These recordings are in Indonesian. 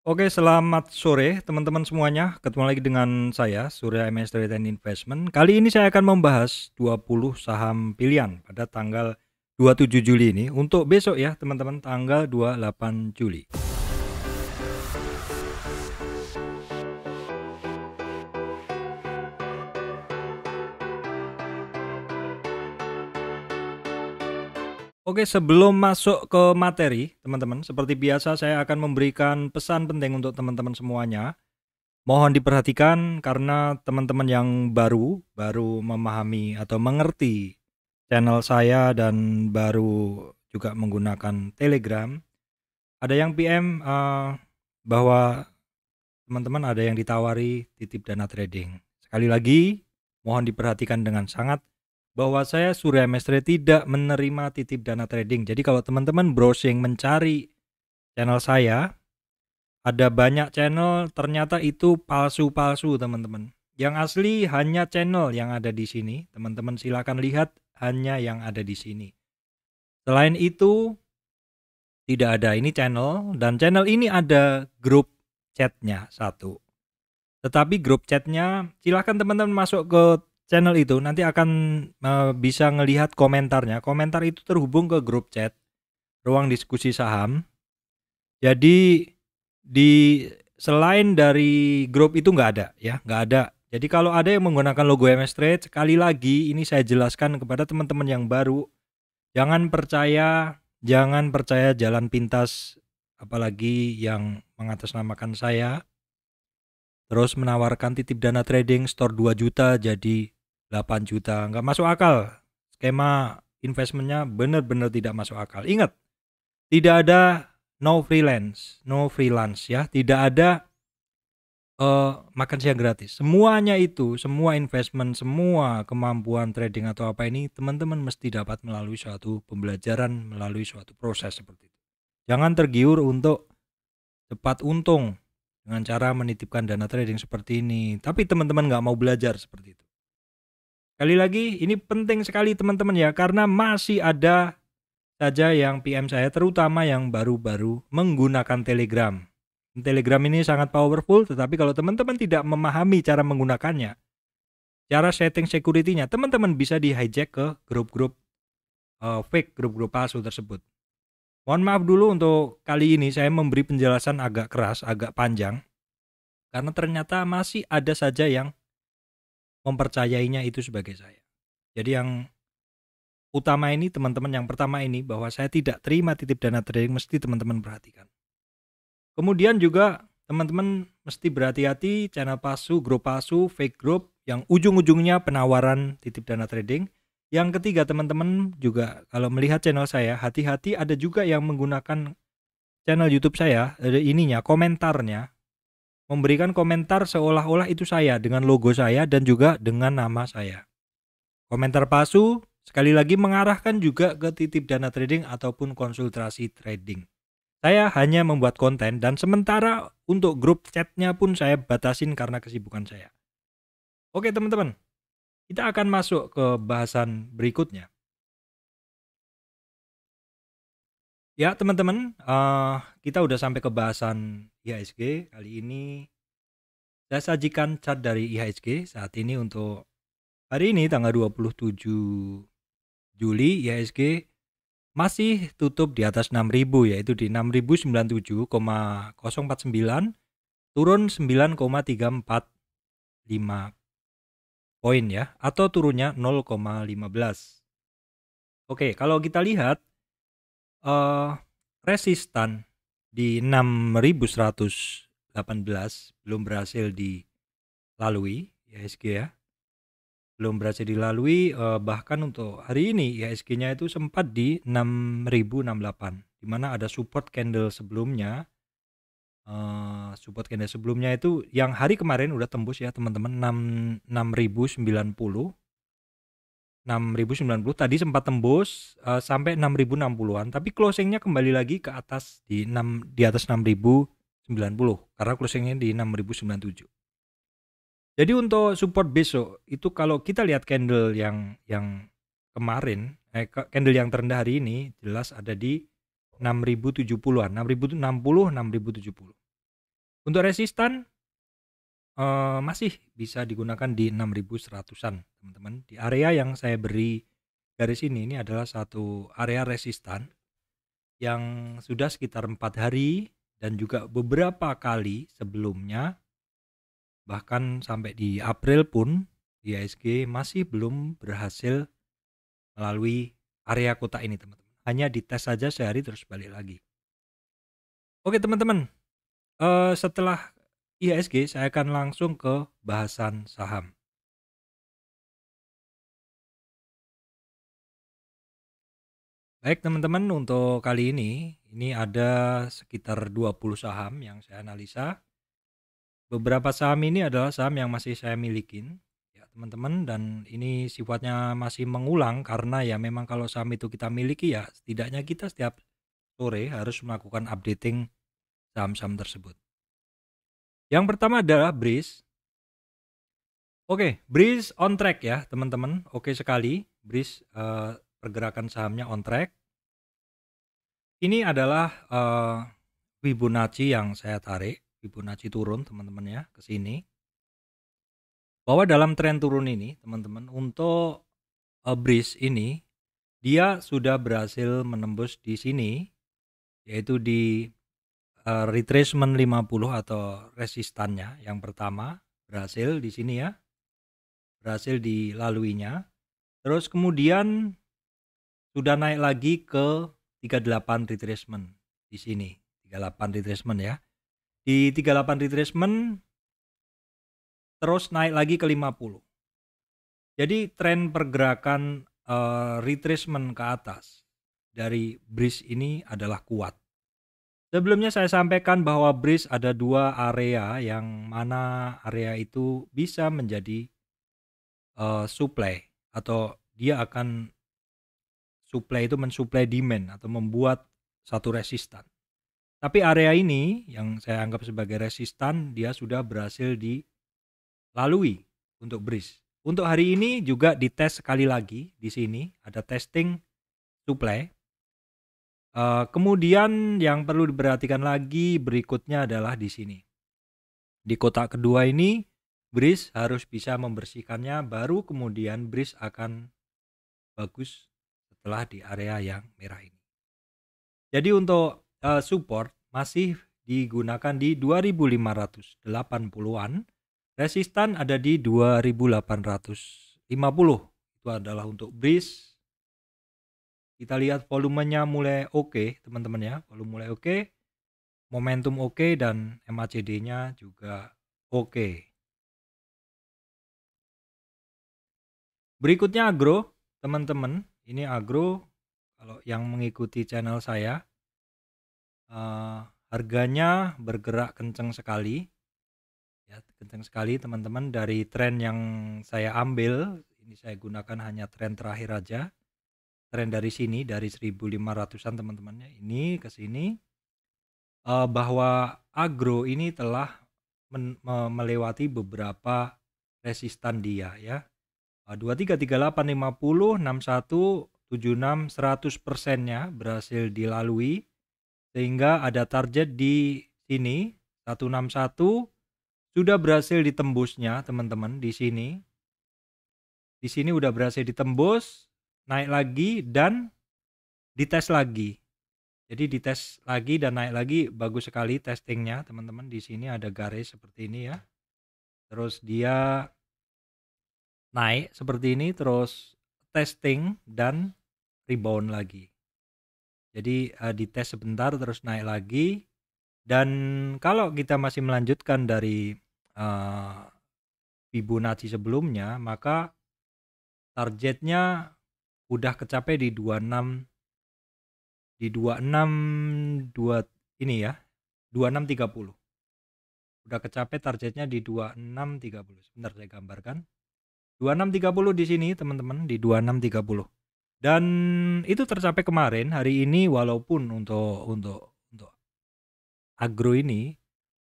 Oke, selamat sore teman-teman semuanya. Ketemu lagi dengan saya, Surya MS Trade and Investment. Kali ini saya akan membahas 20 saham pilihan pada tanggal 27 Juli ini. Untuk besok ya teman-teman, tanggal 28 Juli. Oke, sebelum masuk ke materi, teman-teman, seperti biasa saya akan memberikan pesan penting untuk teman-teman semuanya. Mohon diperhatikan karena teman-teman yang baru memahami atau mengerti channel saya dan baru juga menggunakan Telegram. Ada yang PM bahwa teman-teman ada yang ditawari titip dana trading. Sekali lagi, mohon diperhatikan dengan sangat bahwa saya Surya Mestre tidak menerima titip dana trading. Jadi kalau teman-teman browsing mencari channel saya, ada banyak channel ternyata itu palsu-palsu teman-teman. Yang asli hanya channel yang ada di sini. Teman-teman silakan lihat hanya yang ada di sini. Selain itu tidak ada ini channel, dan channel ini ada grup chatnya satu. Tetapi grup chatnya silakan teman-teman masuk ke channel itu, nanti akan bisa ngelihat komentarnya. Komentar itu terhubung ke grup chat ruang diskusi saham. Jadi di selain dari grup itu nggak ada ya, nggak ada. Jadi kalau ada yang menggunakan logo MS Trade, sekali lagi ini saya jelaskan kepada teman-teman yang baru, jangan percaya jalan pintas, apalagi yang mengatasnamakan saya, terus menawarkan titip dana trading store 2 juta jadi 8 juta. Nggak masuk akal. Skema investmentnya benar-benar tidak masuk akal. Ingat, tidak ada no freelance ya. Tidak ada makan siang gratis. Semuanya itu, semua investment, semua kemampuan trading atau apa ini, teman-teman mesti dapat melalui suatu pembelajaran, melalui suatu proses seperti itu. Jangan tergiur untuk cepat untung dengan cara menitipkan dana trading seperti ini. Tapi teman-teman nggak mau belajar seperti itu. Sekali lagi, ini penting sekali teman-teman ya, karena masih ada saja yang PM saya, terutama yang baru-baru menggunakan Telegram. Telegram ini sangat powerful, tetapi kalau teman-teman tidak memahami cara menggunakannya, cara setting security-nya, teman-teman bisa di hijack ke grup-grup fake, grup-grup palsu tersebut. Mohon maaf dulu untuk kali ini saya memberi penjelasan agak keras, agak panjang, karena ternyata masih ada saja yang mempercayainya itu sebagai saya. Jadi yang utama ini teman-teman, yang pertama ini bahwa saya tidak terima titip dana trading, mesti teman-teman perhatikan. Kemudian juga teman-teman mesti berhati-hati channel palsu, grup palsu, fake group yang ujung-ujungnya penawaran titip dana trading. Yang ketiga teman-teman juga kalau melihat channel saya, hati-hati ada juga yang menggunakan channel YouTube saya, ada ininya, komentarnya, memberikan komentar seolah-olah itu saya dengan logo saya dan juga dengan nama saya. Komentar palsu sekali lagi mengarahkan juga ke titip dana trading ataupun konsultasi trading. Saya hanya membuat konten dan sementara untuk grup chatnya pun saya batasin karena kesibukan saya. Oke teman-teman, kita akan masuk ke bahasan berikutnya. Ya teman-teman, kita udah sampai ke bahasan IHSG. Kali ini saya sajikan chart dari IHSG saat ini untuk hari ini tanggal 27 Juli. IHSG masih tutup di atas 6.000, yaitu di 6.097,049, turun 9,345 poin ya, atau turunnya 0,15. Oke, kalau kita lihat resistan di 6.118 belum berhasil dilalui IHSG ya. Belum berhasil dilalui, bahkan untuk hari ini IHSG-nya itu sempat di 6.068, di mana ada support candle sebelumnya. Support candle sebelumnya itu yang hari kemarin udah tembus ya teman-teman, 6.090 tadi sempat tembus sampai 6.060-an, tapi closingnya kembali lagi ke atas di atas 6.090 karena closingnya di 6.097. Jadi untuk support besok itu kalau kita lihat candle yang kemarin, candle yang terendah hari ini jelas ada di 6.070-an, 6.060, 6.070. Untuk resistan masih bisa digunakan di 6.100-an teman-teman. Di area yang saya beri garis ini adalah satu area resistan yang sudah sekitar 4 hari dan juga beberapa kali sebelumnya, bahkan sampai di April pun IHSG masih belum berhasil melalui area kotak ini teman-teman. Hanya dites saja sehari terus balik lagi. Oke teman-teman, setelah IHSG saya akan langsung ke bahasan saham. Baik teman-teman, untuk kali ini ada sekitar 20 saham yang saya analisa. Beberapa saham ini adalah saham yang masih saya milikin ya teman-teman, dan ini sifatnya masih mengulang karena ya memang kalau saham itu kita miliki ya setidaknya kita setiap sore harus melakukan updating saham-saham tersebut. Yang pertama adalah Breeze. Oke, Breeze on track ya teman-teman. Oke sekali, Breeze pergerakan sahamnya on track. Ini adalah Fibonacci yang saya tarik, Fibonacci turun teman-teman ya ke sini. Bahwa dalam tren turun ini teman-teman, untuk Breeze ini dia sudah berhasil menembus di sini, yaitu di retracement 50 atau resistannya yang pertama berhasil di sini ya, berhasil dilaluinya. Terus kemudian sudah naik lagi ke 38 retracement di sini, 38 retracement ya. Di 38 retracement terus naik lagi ke 50. Jadi tren pergerakan retracement ke atas dari Breeze ini adalah kuat. Sebelumnya saya sampaikan bahwa Breeze ada dua area, yang mana area itu bisa menjadi supply, atau dia akan supply itu mensuplai demand atau membuat satu resistan. Tapi area ini yang saya anggap sebagai resistan dia sudah berhasil dilalui untuk Breeze. Untuk hari ini juga dites sekali lagi di sini ada testing supply. Kemudian yang perlu diperhatikan lagi berikutnya adalah di sini. Di kotak kedua ini Breeze harus bisa membersihkannya, baru kemudian Breeze akan bagus setelah di area yang merah ini. Jadi untuk support masih digunakan di 2580-an, resistan ada di 2850. Itu adalah untuk Breeze. Kita lihat volumenya mulai oke, teman-teman ya. Volume mulai oke, momentum oke, dan MACD-nya juga oke. Berikutnya agro, teman-teman. Ini agro, kalau yang mengikuti channel saya, harganya bergerak kencang sekali. Ya, kencang sekali teman-teman. Dari tren yang saya ambil, ini saya gunakan hanya tren terakhir aja. Tren dari sini, dari 1500-an teman-temannya, ini ke sini, bahwa agro ini telah melewati beberapa resistan dia ya. 23, 38, 50, 61, 76, 100%-nya berhasil dilalui, sehingga ada target di sini 161 sudah berhasil ditembusnya teman-teman. Di sini udah berhasil ditembus, naik lagi dan dites lagi. Jadi dites lagi dan naik lagi, bagus sekali testingnya teman-teman. Di sini ada garis seperti ini ya. Terus dia naik seperti ini, terus testing dan rebound lagi. Jadi dites sebentar terus naik lagi. Dan kalau kita masih melanjutkan dari Fibonacci sebelumnya, maka targetnya udah kecapai di 26 ini ya, 2630. Udah kecapai targetnya di 2630. Sebentar saya gambarkan. 2630 di sini teman-teman, di 2630. Dan itu tercapai kemarin. Hari ini walaupun untuk agro ini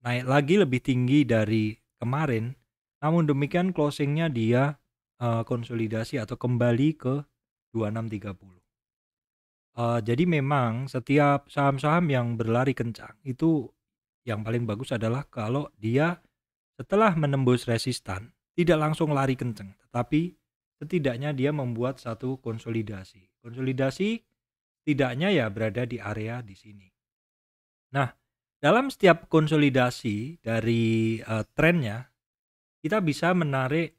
naik lagi lebih tinggi dari kemarin, namun demikian closingnya dia konsolidasi atau kembali ke 2630. Jadi memang setiap saham-saham yang berlari kencang itu yang paling bagus adalah kalau dia setelah menembus resistan tidak langsung lari kenceng, tetapi setidaknya dia membuat satu konsolidasi. Konsolidasi tidaknya ya berada di area di sini. Nah, dalam setiap konsolidasi dari trennya, kita bisa menarik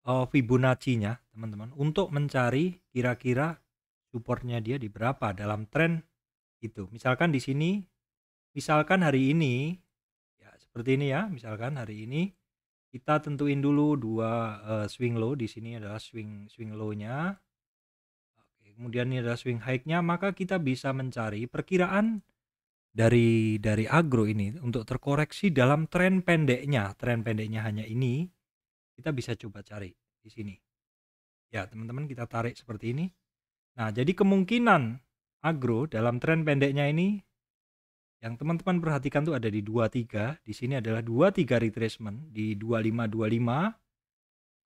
Fibonacci-nya, teman-teman, untuk mencari kira-kira supportnya dia di berapa dalam tren itu. Misalkan di sini, misalkan hari ini, ya seperti ini ya, misalkan hari ini kita tentuin dulu dua swing low. Di sini adalah swing low-nya. Oke, kemudian ini adalah swing high-nya, maka kita bisa mencari perkiraan dari agro ini untuk terkoreksi dalam tren pendeknya. Tren pendeknya hanya ini, kita bisa coba cari di sini. Ya, teman-teman, kita tarik seperti ini. Nah, jadi kemungkinan agro dalam tren pendeknya ini yang teman-teman perhatikan tuh ada di 23. Di sini adalah 23 retracement di 2525.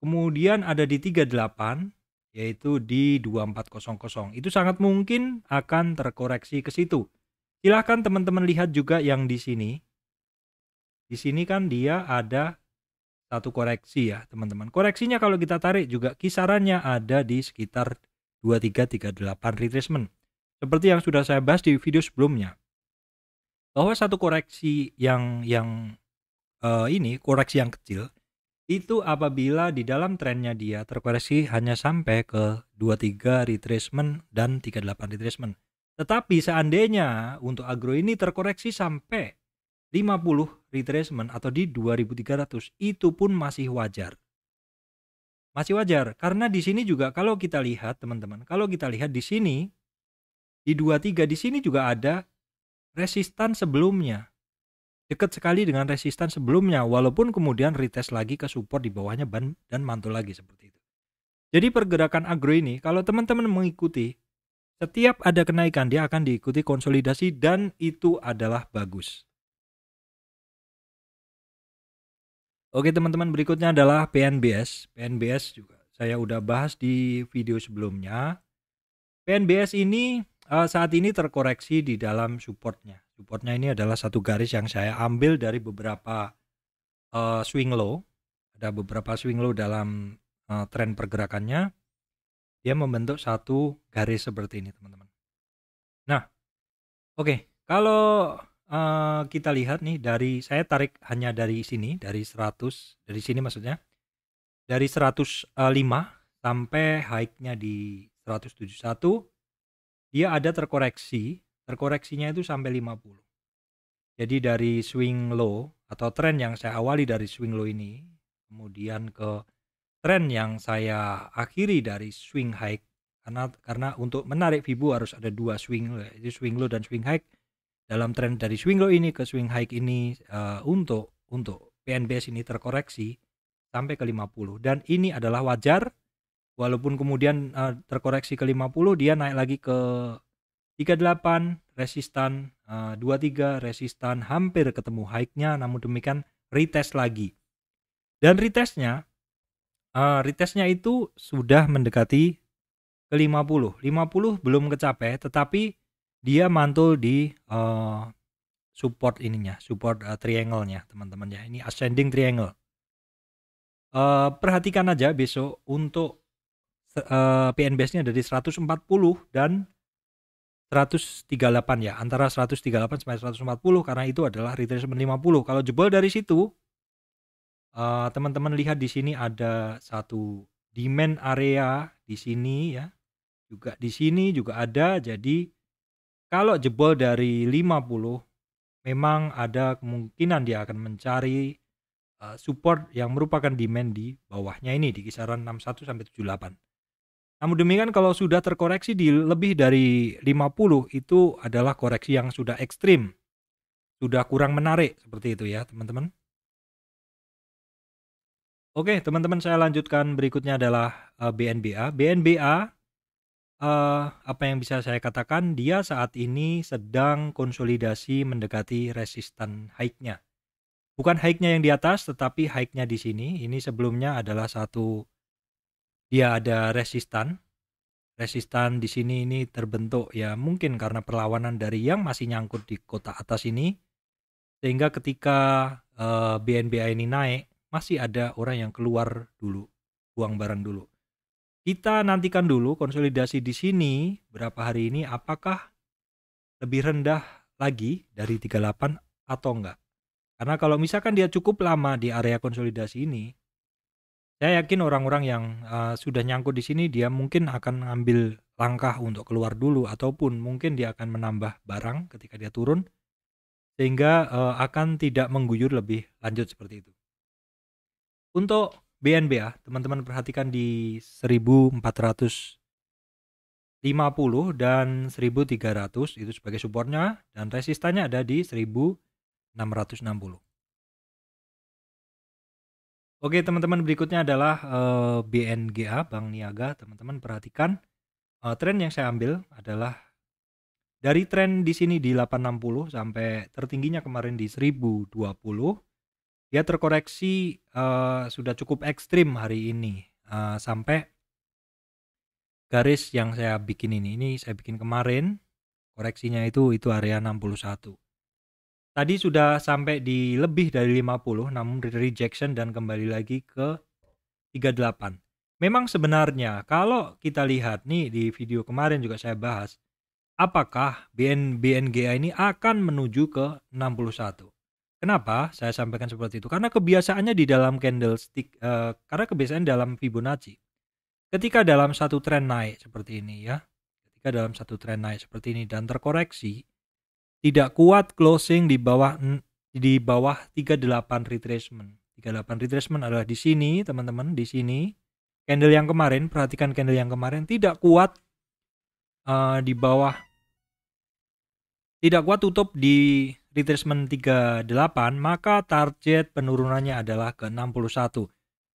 Kemudian ada di 38 yaitu di 2400. Itu sangat mungkin akan terkoreksi ke situ. Silahkan teman-teman lihat juga yang di sini. Di sini kan dia ada satu koreksi ya, teman-teman. Koreksinya kalau kita tarik juga kisarannya ada di sekitar 2338 retracement. Seperti yang sudah saya bahas di video sebelumnya. Bahwa satu koreksi yang ini koreksi yang kecil itu apabila di dalam trennya dia terkoreksi hanya sampai ke 23 retracement dan 38 retracement. Tetapi seandainya untuk agro ini terkoreksi sampai 50 retracement atau di 2300, itu pun masih wajar. Masih wajar karena di sini juga kalau kita lihat teman-teman, kalau kita lihat di sini di 23 di sini juga ada resistan sebelumnya. Dekat sekali dengan resistan sebelumnya walaupun kemudian retest lagi ke support di bawahnya dan mantul lagi seperti itu. Jadi pergerakan agro ini kalau teman-teman mengikuti setiap ada kenaikan dia akan diikuti konsolidasi dan itu adalah bagus. Oke teman-teman, berikutnya adalah PNBS. PNBS juga saya udah bahas di video sebelumnya. PNBS ini saat ini terkoreksi di dalam supportnya. Supportnya ini adalah satu garis yang saya ambil dari beberapa swing low. Ada beberapa swing low dalam tren pergerakannya. Dia membentuk satu garis seperti ini teman-teman. Nah, oke, kalau kita lihat nih saya tarik hanya dari sini, dari 100, dari sini maksudnya, dari 105 sampai high-nya di 171, dia ada terkoreksinya itu sampai 50. Jadi dari swing low atau tren yang saya awali dari swing low ini, kemudian ke tren yang saya akhiri dari swing high, karena untuk menarik Fibo harus ada dua swing low, jadi swing low dan swing high. Dalam tren dari swing low ini ke swing high ini untuk PNBS ini terkoreksi sampai ke 50 dan ini adalah wajar walaupun kemudian terkoreksi ke 50 dia naik lagi ke 38 resistan 23 resistan hampir ketemu high-nya namun demikian retest lagi dan retestnya itu sudah mendekati ke 50 belum kecapai tetapi dia mantul di support ininya, support triangle-nya teman-teman ya. Ini ascending triangle. Perhatikan aja besok untuk PNBS-nya dari 140 dan 138 ya, antara 138 sampai 140 karena itu adalah retracement 50. Kalau jebol dari situ teman-teman lihat di sini ada satu demand area di sini ya. Juga di sini juga ada, jadi kalau jebol dari 50 memang ada kemungkinan dia akan mencari support yang merupakan demand di bawahnya ini di kisaran 61 sampai 78. Namun demikian kalau sudah terkoreksi di lebih dari 50 itu adalah koreksi yang sudah ekstrim. Sudah kurang menarik seperti itu ya, teman-teman. Oke, teman-teman, saya lanjutkan berikutnya adalah BNBA. BNBA apa yang bisa saya katakan, dia saat ini sedang konsolidasi mendekati resistan high-nya. Bukan high-nya yang di atas, tetapi high-nya di sini. Ini sebelumnya adalah dia ada resistan. Resistan di sini ini terbentuk ya mungkin karena perlawanan dari yang masih nyangkut di kotak atas ini. Sehingga ketika BNBA ini naik, masih ada orang yang keluar dulu, buang barang dulu. Kita nantikan dulu konsolidasi di sini berapa hari ini, apakah lebih rendah lagi dari 38 atau enggak. Karena kalau misalkan dia cukup lama di area konsolidasi ini, saya yakin orang-orang yang sudah nyangkut di sini dia mungkin akan ngambil langkah untuk keluar dulu, ataupun mungkin dia akan menambah barang ketika dia turun, sehingga akan tidak mengguyur lebih lanjut seperti itu. Untuk BNBA, teman-teman perhatikan di 1450 dan 1300 itu sebagai supportnya, dan resistannya ada di 1660. Oke teman-teman, berikutnya adalah BNGA, Bank Niaga. Teman-teman perhatikan tren yang saya ambil adalah dari tren di sini di 860 sampai tertingginya kemarin di 1020. Dia terkoreksi sudah cukup ekstrim hari ini, sampai garis yang saya bikin ini saya bikin kemarin, koreksinya itu area 61. Tadi sudah sampai di lebih dari 50, namun rejection dan kembali lagi ke 38. Memang sebenarnya kalau kita lihat nih di video kemarin juga saya bahas, apakah BNGA ini akan menuju ke 61. Kenapa saya sampaikan seperti itu? Karena kebiasaannya di dalam candlestick, karena kebiasaan dalam Fibonacci. Ketika dalam satu tren naik seperti ini ya, ketika dalam satu tren naik seperti ini dan terkoreksi, tidak kuat closing di bawah 38 retracement. 38 retracement adalah di sini, teman-teman, di sini. Candle yang kemarin, perhatikan candle yang kemarin tidak kuat di bawah, tidak kuat tutup di retracement 38, maka target penurunannya adalah ke 61.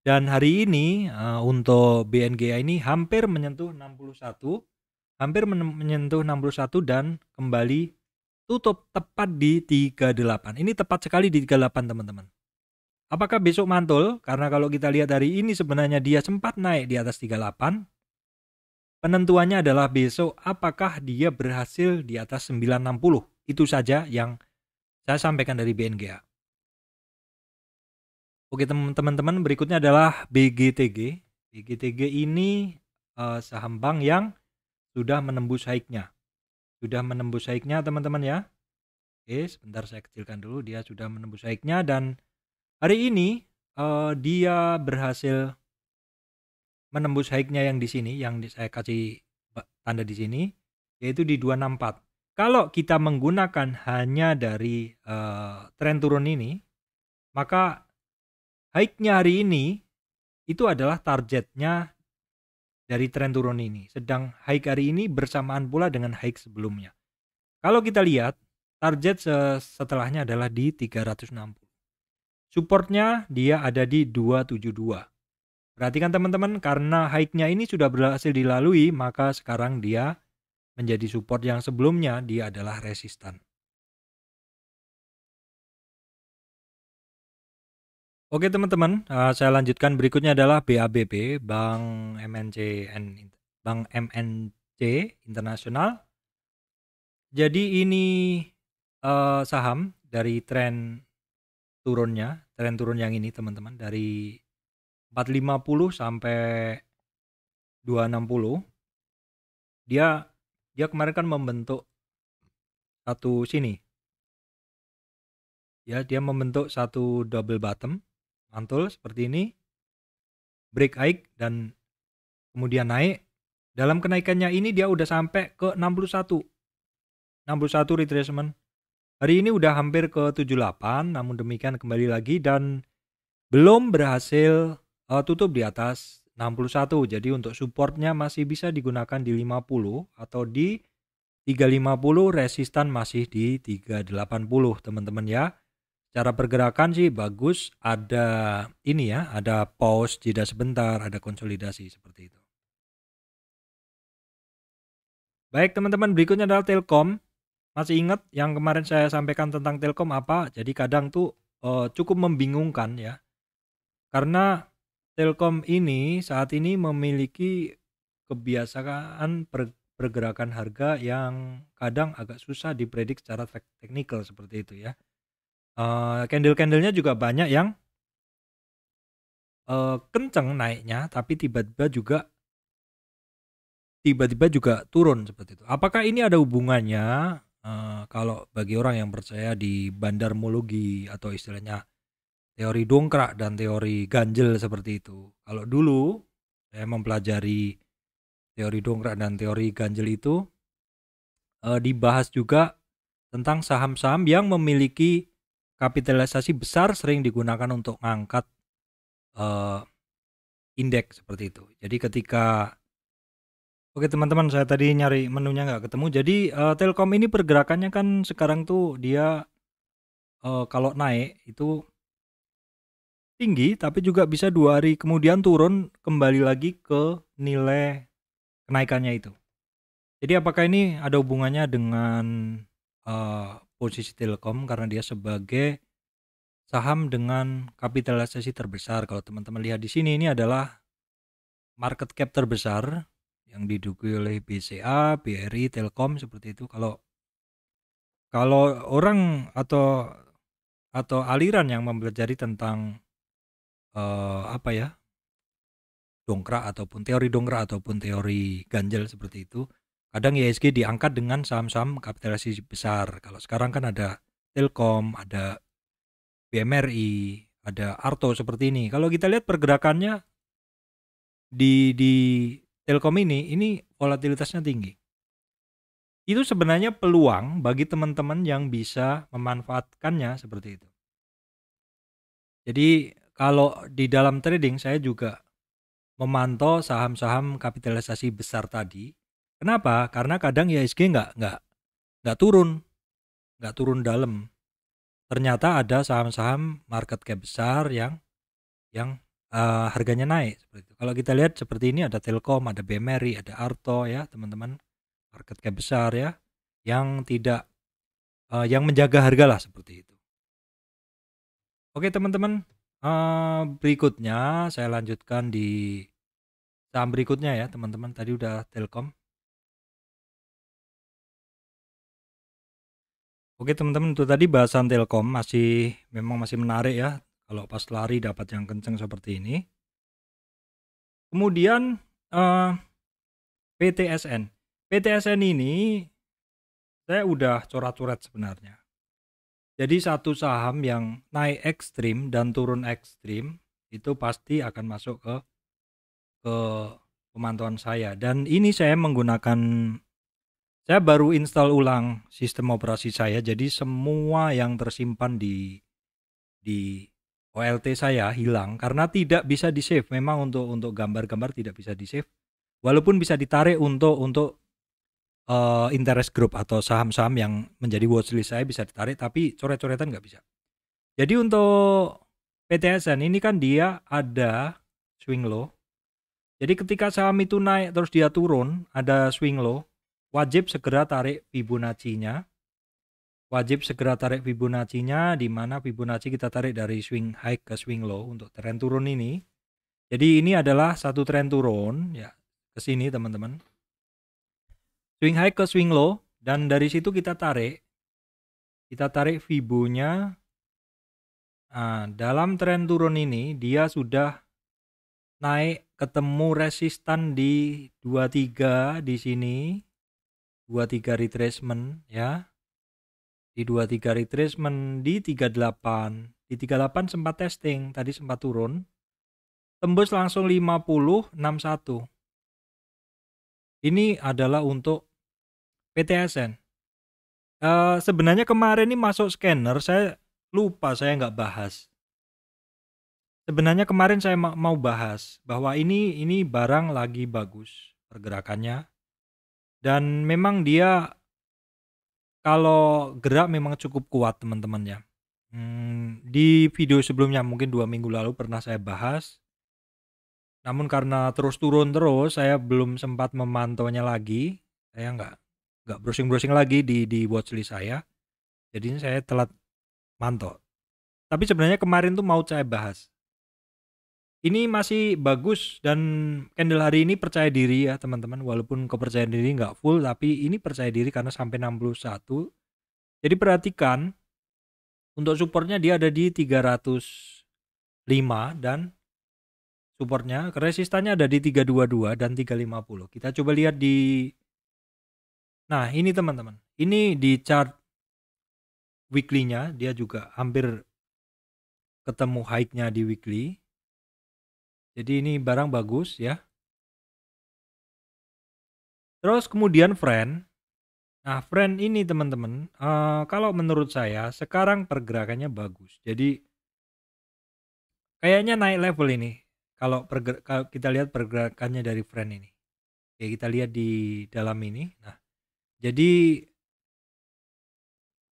Dan hari ini untuk BNGA ini hampir menyentuh 61, dan kembali tutup tepat di 38. Ini tepat sekali di 38, teman-teman. Apakah besok mantul? Karena kalau kita lihat hari ini sebenarnya dia sempat naik di atas 38. Penentuannya adalah besok apakah dia berhasil di atas 960. Itu saja yang saya sampaikan dari BNGA. Oke teman-teman, berikutnya adalah BGTG. BGTG ini saham bank yang sudah menembus high-nya. Sudah menembus high-nya teman-teman ya. Oke, sebentar saya kecilkan dulu. Dia sudah menembus high-nya dan hari ini dia berhasil menembus high-nya yang di sini, yang saya kasih tanda di sini, yaitu di 264. Kalau kita menggunakan hanya dari tren turun ini, maka high-nya hari ini itu adalah targetnya dari tren turun ini. Sedang high hari ini bersamaan pula dengan high sebelumnya. Kalau kita lihat, target setelahnya adalah di 360. Supportnya dia ada di 272. Perhatikan teman-teman, karena high-nya ini sudah berhasil dilalui, maka sekarang dia menjadi support yang sebelumnya dia adalah resistan. Oke teman-teman, saya lanjutkan. Berikutnya adalah BABP, Bank MNC Internasional. Jadi ini saham dari tren turun yang ini teman-teman, dari 450 sampai 260. Dia kemarin kan membentuk satu sini. Ya, dia membentuk satu double bottom, mantul seperti ini, break high dan kemudian naik. Dalam kenaikannya ini dia udah sampai ke 61 retracement. Hari ini udah hampir ke 78, namun demikian kembali lagi dan belum berhasil tutup di atas 61. Jadi untuk supportnya masih bisa digunakan di 50 atau di 350, resistan masih di 380 teman-teman ya. Cara pergerakan sih bagus, ada ini ya, ada pause, jeda sebentar, ada konsolidasi seperti itu. Baik teman-teman, berikutnya adalah Telkom. Masih ingat yang kemarin saya sampaikan tentang Telkom apa? Jadi kadang tuh cukup membingungkan ya. Karena Telkom ini saat ini memiliki kebiasaan pergerakan harga yang kadang agak susah dipredik secara teknikal seperti itu ya. Candle-candlenya juga banyak yang kenceng naiknya, tapi tiba-tiba juga turun seperti itu. Apakah ini ada hubungannya? Kalau bagi orang yang percaya di bandarmologi atau istilahnya teori dongkrak dan teori ganjel seperti itu. Kalau dulu saya mempelajari teori dongkrak dan teori ganjel itu, dibahas juga tentang saham-saham yang memiliki kapitalisasi besar sering digunakan untuk ngangkat indeks seperti itu. Jadi ketika Oke teman-teman, saya tadi nyari menunya nggak ketemu. Jadi Telkom ini pergerakannya kan sekarang tuh dia kalau naik itu tinggi, tapi juga bisa 2 hari kemudian turun kembali lagi ke nilai kenaikannya itu. Jadi apakah ini ada hubungannya dengan posisi Telkom karena dia sebagai saham dengan kapitalisasi terbesar. Kalau teman-teman lihat di sini, ini adalah market cap terbesar yang diduduki oleh BCA, BRI, Telkom seperti itu. Kalau orang atau aliran yang mempelajari tentang dongkrak ataupun teori ganjel seperti itu, kadang IHSG diangkat dengan saham-saham kapitalisasi besar. Kalau sekarang kan ada Telkom, ada BMRI, ada Arto seperti ini. Kalau kita lihat pergerakannya di Telkom ini volatilitasnya tinggi. Itu sebenarnya peluang bagi teman-teman yang bisa memanfaatkannya seperti itu. Jadi kalau di dalam trading saya juga memantau saham-saham kapitalisasi besar tadi. Kenapa? Karena kadang IHSG nggak turun dalam. Ternyata ada saham-saham market cap besar yang harganya naik seperti itu. Kalau kita lihat seperti ini, ada Telkom, ada BMRI, ada Arto ya teman-teman, market cap besar ya, yang tidak yang menjaga harga lah seperti itu. Oke teman-teman, berikutnya saya lanjutkan di saham berikutnya ya teman-teman. Tadi udah Telkom. Oke teman-teman, itu tadi bahasan Telkom memang masih menarik ya. Kalau pas lari dapat yang kenceng seperti ini. Kemudian PTSN. PTSN ini saya udah coret-coret sebenarnya. Jadi satu saham yang naik ekstrim dan turun ekstrim itu pasti akan masuk ke pemantauan saya. Dan ini saya baru install ulang sistem operasi saya. Jadi semua yang tersimpan di OLT saya hilang karena tidak bisa di save. Memang untuk gambar-gambar tidak bisa di save. Walaupun bisa ditarik untuk interest group atau saham-saham yang menjadi watchlist saya bisa ditarik, tapi coret-coretan nggak bisa. Jadi untuk PTSN ini kan dia ada swing low. Jadi ketika saham itu naik terus dia turun, ada swing low, wajib segera tarik Fibonacci-nya. Di mana Fibonacci kita tarik dari swing high ke swing low untuk tren turun ini. Jadi ini adalah satu tren turun ya, ke sini teman-teman. Swing high ke swing low, dan dari situ kita tarik Fibonya. Nah, dalam tren turun ini dia sudah naik ketemu resistan di 23 di sini, 23 retracement ya. Di 23 retracement di 38. Di 38 sempat testing, tadi sempat turun. Tembus langsung 50.61. Ini adalah untuk PTSN. Sebenarnya kemarin ini masuk scanner, saya lupa, saya nggak bahas. Sebenarnya kemarin saya mau bahas bahwa ini barang lagi bagus pergerakannya. Dan memang dia kalau gerak memang cukup kuat teman-teman ya. Di video sebelumnya mungkin 2 minggu lalu pernah saya bahas. Namun karena terus turun terus, saya belum sempat memantaunya lagi. Saya nggak browsing lagi di watchlist saya. Jadi saya telat mantau. Tapi sebenarnya kemarin tuh mau saya bahas. Ini masih bagus dan candle hari ini percaya diri ya teman-teman. Walaupun kepercayaan diri nggak full, tapi ini percaya diri karena sampai 61. Jadi perhatikan Untuk supportnya dia ada di 305 dan supportnya, resistannya ada di 322 dan 350. Kita coba lihat di, nah ini teman-teman, ini di chart weekly-nya dia juga hampir ketemu high-nya di weekly. Jadi ini barang bagus ya. Terus kemudian friend. Nah friend ini teman-teman, kalau menurut saya sekarang pergerakannya bagus. Jadi kayaknya naik level ini. Kalau kita lihat pergerakannya dari friend ini. Oke, kita lihat di dalam ini. Nah, jadi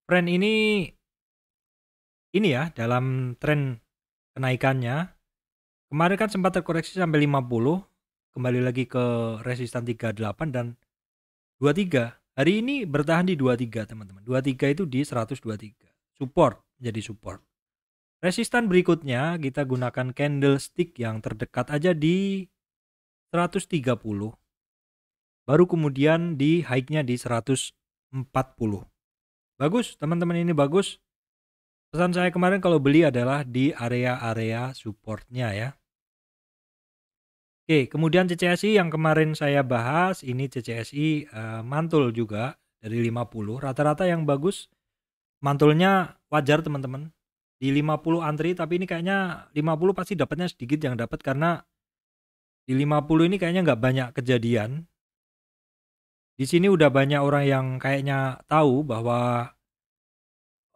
friend ini ya dalam tren kenaikannya. Kemarin kan sempat terkoreksi sampai 50, kembali lagi ke resistan 38 dan 23. Hari ini bertahan di 23 teman-teman. 23 itu di 123. Support, jadi support. Resistan berikutnya kita gunakan candlestick yang terdekat aja di 130. Baru kemudian di high-nya di 140. Bagus teman-teman, ini bagus. Pesan saya kemarin kalau beli adalah di area-area supportnya ya. Oke, kemudian CCSI yang kemarin saya bahas, ini CCSI mantul juga dari 50. Rata-rata yang bagus mantulnya wajar teman-teman. Di 50 antri, tapi ini kayaknya 50 pasti dapatnya sedikit yang dapat karena di 50 ini kayaknya nggak banyak kejadian. Di sini udah banyak orang yang kayaknya tahu bahwa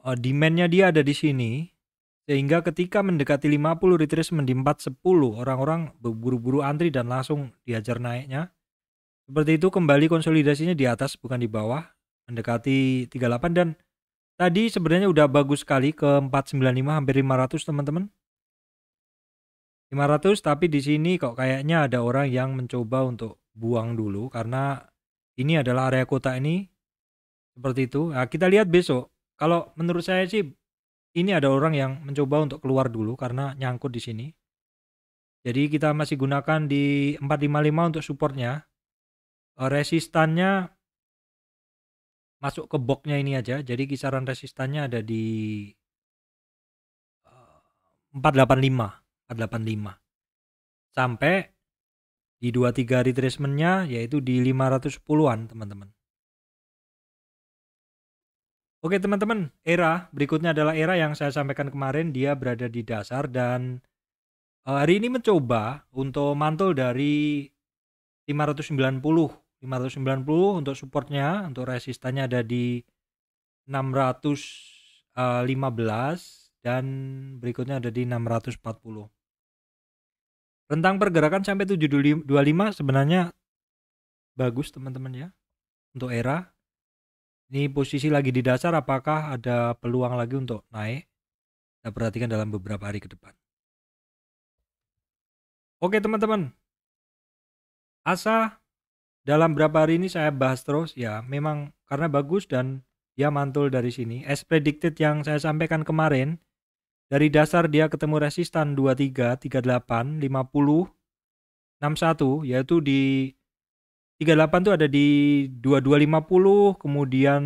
demand-nya dia ada di sini. Sehingga ketika mendekati 50 retracement di 410, orang-orang berburu-buru antri dan langsung diajar naiknya. Seperti itu, kembali konsolidasinya di atas bukan di bawah, mendekati 38 dan tadi sebenarnya udah bagus sekali ke 495 hampir 500 teman-teman. 500, tapi di sini kok kayaknya ada orang yang mencoba untuk buang dulu karena ini adalah area kotak ini seperti itu. Nah, kita lihat besok. Kalau menurut saya sih ini ada orang yang mencoba untuk keluar dulu karena nyangkut di sini. Jadi kita masih gunakan di 455 untuk supportnya. Resistannya masuk ke boxnya ini aja. Jadi kisaran resistannya ada di 485 sampai di 23 retracement-nya yaitu di 510-an teman-teman. Oke teman-teman, era berikutnya adalah era yang saya sampaikan kemarin, dia berada di dasar dan hari ini mencoba untuk mantul dari 590 untuk supportnya, untuk resistannya ada di 615 dan berikutnya ada di 640. Rentang pergerakan sampai 725 sebenarnya bagus teman-teman ya. Untuk era ini posisi lagi di dasar, apakah ada peluang lagi untuk naik? Kita perhatikan dalam beberapa hari ke depan. Oke teman-teman, ASA dalam beberapa hari ini saya bahas terus ya, memang karena bagus dan dia mantul dari sini. As predicted yang saya sampaikan kemarin, dari dasar dia ketemu resistan 23, 38, 50, 61, yaitu di 38 itu ada di 2250, kemudian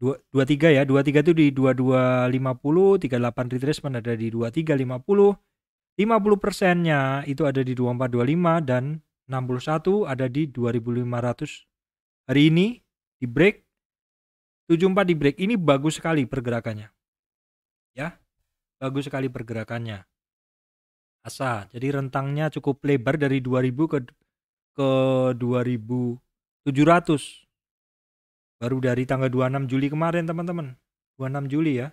23 ya, 23 itu di 2250, 38 retracement ada di 2350, 50%-nya itu ada di 2425 dan 61 ada di 2500. Hari ini di break 74 di break. Ini bagus sekali pergerakannya. Ya. Bagus sekali pergerakannya. ASA. Jadi rentangnya cukup lebar dari 2000 ke 2700. Baru dari tanggal 26 Juli kemarin teman-teman. 26 Juli ya.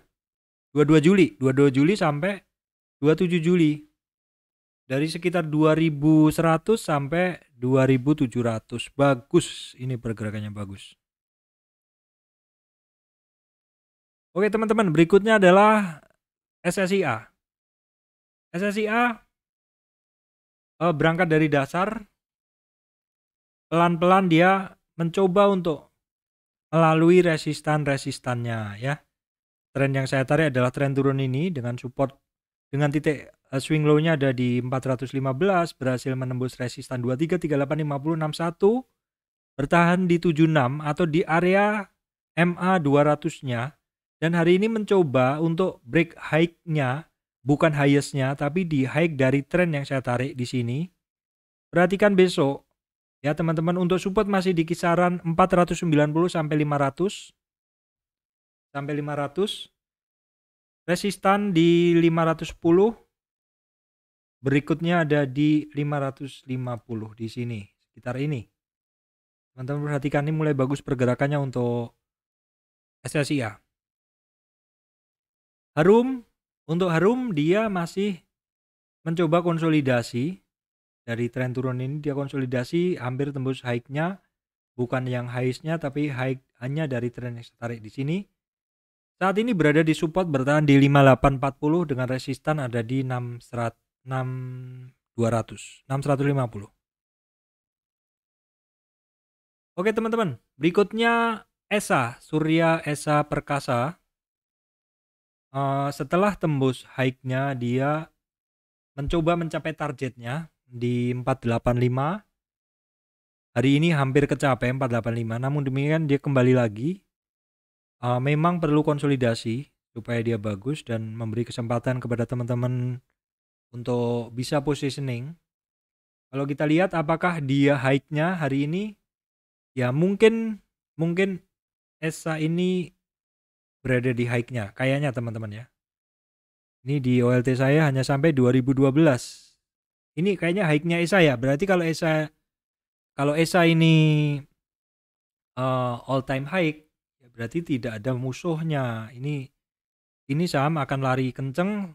22 Juli sampai 27 Juli. Dari sekitar 2100 sampai 2700. Bagus, ini pergerakannya bagus. Oke teman-teman, berikutnya adalah SSIA. SSIA berangkat dari dasar, pelan-pelan dia mencoba untuk melalui resistan-resistannya ya. Tren yang saya tarik adalah tren turun ini dengan support dengan titik swing low-nya ada di 415, berhasil menembus resistan 23, 38, 50, 61, bertahan di 76 atau di area MA 200-nya Dan hari ini mencoba untuk break high-nya, bukan highest-nya, tapi di high dari tren yang saya tarik di sini. Perhatikan besok, ya teman-teman, untuk support masih di kisaran 490 sampai 500. Sampai 500. Resistan di 510. Berikutnya ada di 550 di sini, sekitar ini. Teman-teman perhatikan, ini mulai bagus pergerakannya untuk SSIA. Untuk Harum dia masih mencoba konsolidasi dari tren turun ini. Dia konsolidasi hampir tembus high-nya, bukan yang highest-nya tapi high hanya dari tren yang tarik di sini. Saat ini berada di support bertahan di 5840 dengan resistan ada di 650. Oke teman-teman, berikutnya Surya Esa Perkasa. Setelah tembus high-nya dia mencoba mencapai targetnya di 485. Hari ini hampir kecapai 485, namun demikian dia kembali lagi. Memang perlu konsolidasi supaya dia bagus dan memberi kesempatan kepada teman-teman untuk bisa positioning. Kalau kita lihat apakah dia high-nya hari ini, ya mungkin ESA ini berada di high-nya kayaknya teman-teman ya. Ini di OLT saya hanya sampai 2012. Ini kayaknya high-nya ESA ya. Berarti kalau ESA ini all time high, ya berarti tidak ada musuhnya. Ini saham akan lari kenceng.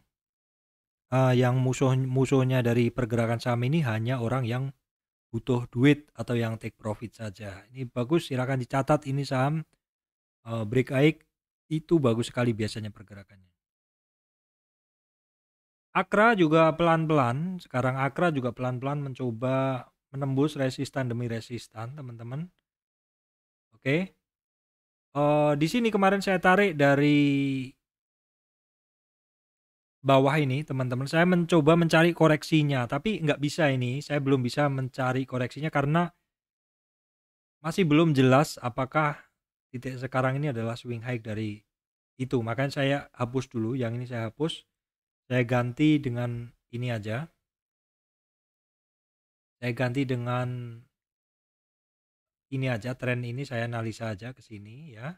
Yang musuhnya dari pergerakan saham ini hanya orang yang butuh duit atau yang take profit saja. Ini bagus, silakan dicatat ini saham break high itu bagus sekali biasanya pergerakannya. Akra juga pelan-pelan, sekarang Akra juga pelan-pelan mencoba menembus resistan demi resistan, teman-teman. Oke. Di sini kemarin saya tarik dari bawah ini, teman-teman. Saya mencoba mencari koreksinya, tapi nggak bisa ini. Saya belum bisa mencari koreksinya karena masih belum jelas apakah titik sekarang ini adalah swing high dari itu. Makanya saya hapus dulu, yang ini saya hapus. Saya ganti dengan ini aja. Saya ganti dengan ini aja, tren ini saya analisa aja ke sini ya.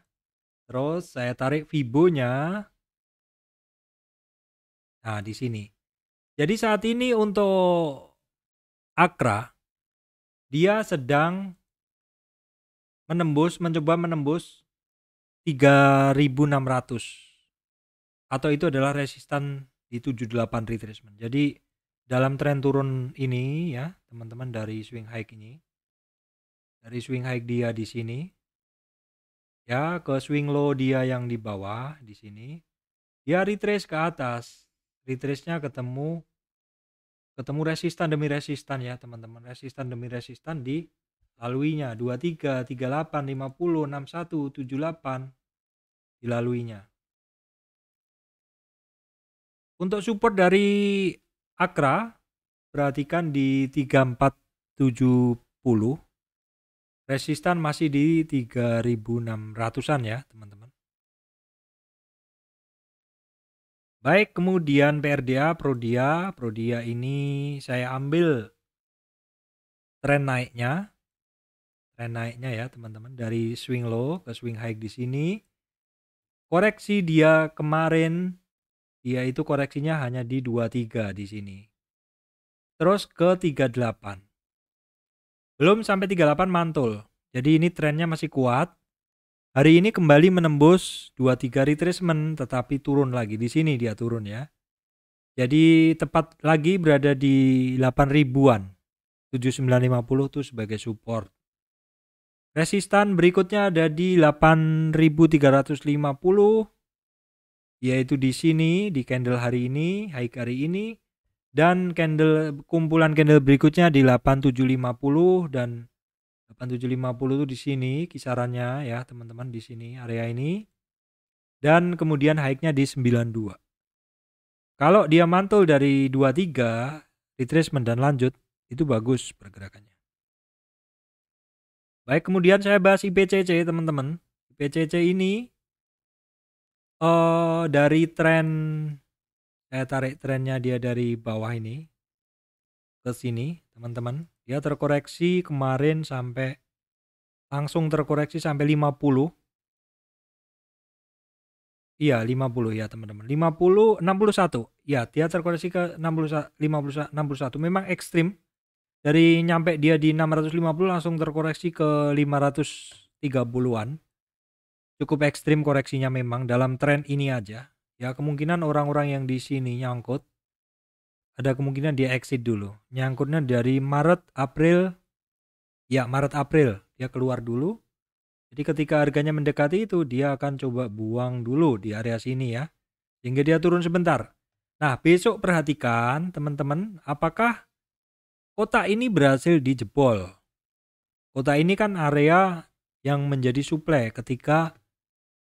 Terus saya tarik Fibo-nya. Nah, di sini. Jadi saat ini untuk Akra dia sedang mencoba menembus 3.600 atau itu adalah resistan di 78 retracement. Jadi dalam tren turun ini ya, teman-teman, dari swing high ini. Dari swing high dia di sini ya ke swing low dia yang di bawah di sini. Dia retrace ke atas. Retrace-nya ketemu resistan demi resistan ya, teman-teman. Resistan demi resistan di laluinya 23, 38, 50, 61, 78 dilaluinya. Untuk support dari Akra perhatikan di 3470. Resistan masih di 3.600-an ya, teman-teman. Baik, kemudian PRDA, Prodia ini saya ambil tren naiknya ya, teman-teman, dari swing low ke swing high di sini. Koreksi dia kemarin, dia itu koreksinya hanya di 23 di sini. Terus ke 38. Belum sampai 38 mantul. Jadi ini trennya masih kuat. Hari ini kembali menembus 23 retracement tetapi turun lagi. Di sini dia turun ya. Jadi tepat lagi berada di 8.000-an. 7950 itu sebagai support. Resistan berikutnya ada di 8.350, yaitu di sini di candle hari ini, high hari ini, dan kumpulan candle berikutnya di 8750 dan 8750 itu di sini kisarannya ya, teman-teman, di sini area ini. Dan kemudian high-nya di 92. Kalau dia mantul dari 23 retracement dan lanjut, itu bagus pergerakannya. Baik, kemudian saya bahas IPCC, teman-teman. IPCC ini Dari tren, saya tarik trennya dia dari bawah ini ke sini, teman-teman. Dia terkoreksi kemarin sampai langsung terkoreksi sampai 50. Iya, 50 ya, teman-teman. 50, 61. Ya, dia terkoreksi ke 60, 50, 61. Memang ekstrim. Dari nyampe dia di 650 langsung terkoreksi ke 530-an. Cukup ekstrim koreksinya memang dalam tren ini aja. Ya, kemungkinan orang-orang yang di sini nyangkut, ada kemungkinan dia exit dulu. Nyangkutnya dari Maret, April. Ya, Maret, April. Dia keluar dulu. Jadi ketika harganya mendekati itu, dia akan coba buang dulu di area sini ya. Sehingga dia turun sebentar. Nah, besok perhatikan teman-teman, apakah kotak ini berhasil dijebol. Kotak ini kan area yang menjadi suplai ketika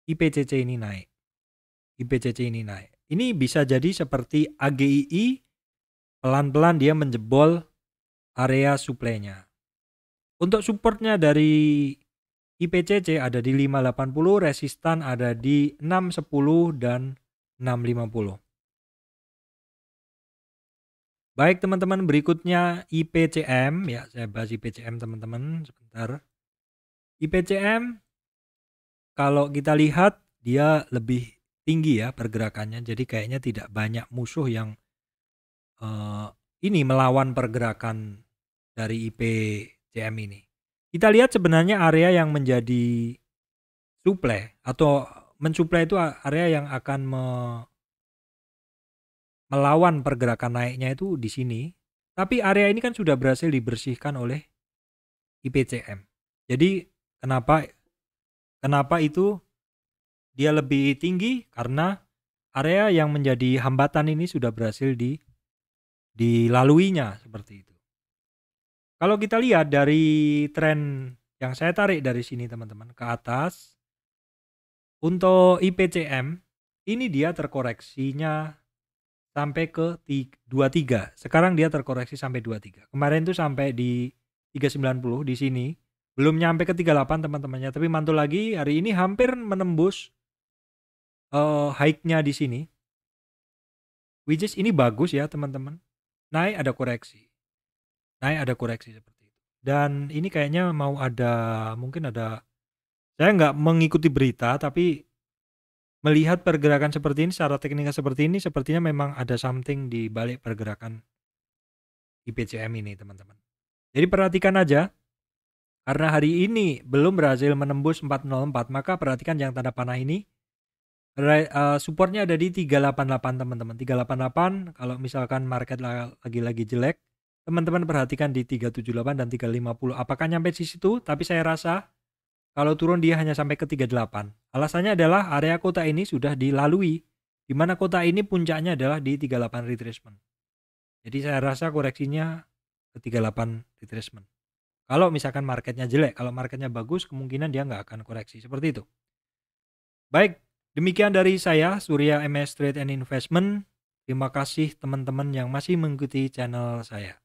IPCC ini naik. Ini bisa jadi seperti AGII, pelan-pelan dia menjebol area suplainya. Untuk supportnya dari IPCC ada di 580, resistan ada di 610 dan 650. Baik teman-teman, berikutnya IPCM ya, saya bahas IPCM teman-teman sebentar. IPCM kalau kita lihat dia lebih tinggi ya pergerakannya, jadi kayaknya tidak banyak musuh yang ini melawan pergerakan dari IPCM ini. Kita lihat sebenarnya area yang menjadi suplai atau mensuplai itu area yang akan melawan pergerakan naiknya itu di sini. Tapi area ini kan sudah berhasil dibersihkan oleh IPCM. Jadi kenapa itu dia lebih tinggi? Karena area yang menjadi hambatan ini sudah berhasil dilaluinya seperti itu. Kalau kita lihat dari tren yang saya tarik dari sini teman-teman ke atas, untuk IPCM ini dia terkoreksinya sampai ke 23. Sekarang dia terkoreksi sampai 23. Kemarin tuh sampai di 390 di sini. Belum nyampe ke 38 teman-temannya, tapi mantul lagi hari ini hampir menembus high-nya di sini. Which is ini bagus ya teman-teman. Naik ada koreksi. Seperti itu. Dan ini kayaknya mau ada, mungkin ada, saya nggak mengikuti berita tapi melihat pergerakan seperti ini, secara teknikal seperti ini, sepertinya memang ada something di balik pergerakan IPCM ini teman-teman. Jadi perhatikan aja, karena hari ini belum berhasil menembus 404, maka perhatikan yang tanda panah ini, supportnya ada di 388 teman-teman. 388 kalau misalkan market lagi-lagi jelek, teman-teman perhatikan di 378 dan 350. Apakah nyampe di situ? Tapi saya rasa kalau turun dia hanya sampai ke 38. Alasannya adalah area kota ini sudah dilalui, di mana kota ini puncaknya adalah di 38 retracement. Jadi saya rasa koreksinya ke 38 retracement. Kalau misalkan marketnya jelek, kalau marketnya bagus, kemungkinan dia nggak akan koreksi seperti itu. Baik, demikian dari saya, Surya MS Trade and Investment. Terima kasih teman-teman yang masih mengikuti channel saya.